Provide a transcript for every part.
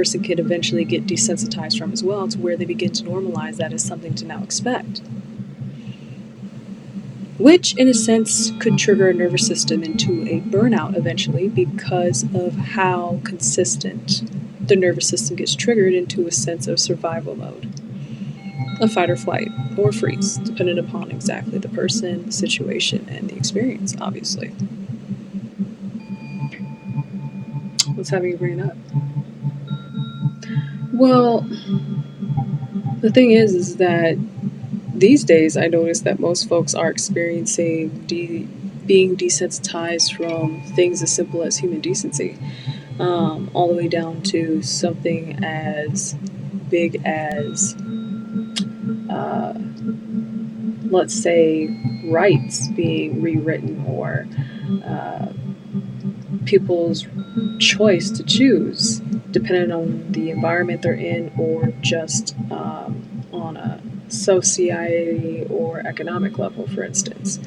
person could eventually get desensitized from as well, to where they begin to normalize that as something to now expect. Which, in a sense, could trigger a nervous system into a burnout eventually, because of how consistent the nervous system gets triggered into a sense of survival mode, a fight or flight, or freeze, depending upon exactly the person, the situation, and the experience, obviously. What's having you bring it up? Well, the thing is that these days I notice that most folks are experiencing being desensitized from things as simple as human decency, all the way down to something as big as, uh, let's say, rights being rewritten, or uh, people's choice to choose, depending on the environment they're in, or just on a society or economic level, for instance.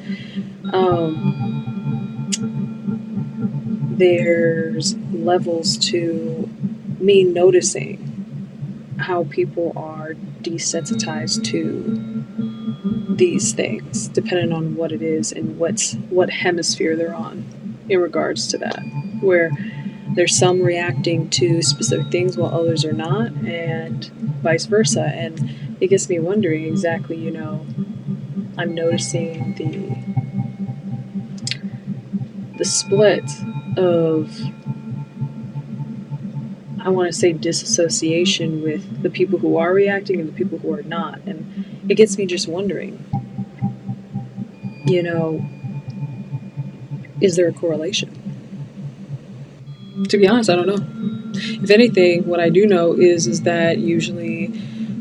There's levels to me noticing how people are desensitized to these things, depending on what it is and what hemisphere they're on in regards to that. Where there's some reacting to specific things while others are not, and vice versa. And it gets me wondering exactly, I'm noticing the split of, I want to say, disassociation with the people who are reacting and the people who are not. And it gets me just wondering, you know, is there a correlation? To be honest, I don't know. If anything, what I do know is that usually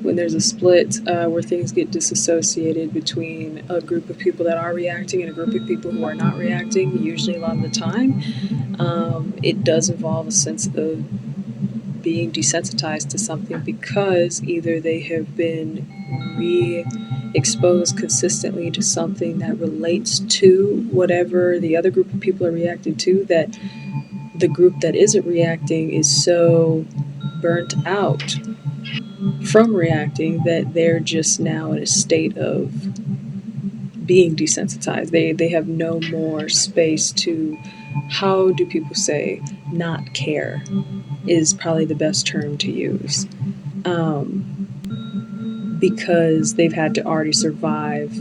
when there's a split, where things get disassociated between a group of people that are reacting and a group of people who are not reacting, usually a lot of the time, it does involve a sense of being desensitized to something, because either they have been re-exposed consistently to something that relates to whatever the other group of people are reacting to, that the group that isn't reacting is so burnt out from reacting that they're just now in a state of being desensitized. They have no more space to, how do people say, not care is probably the best term to use. Because they've had to already survive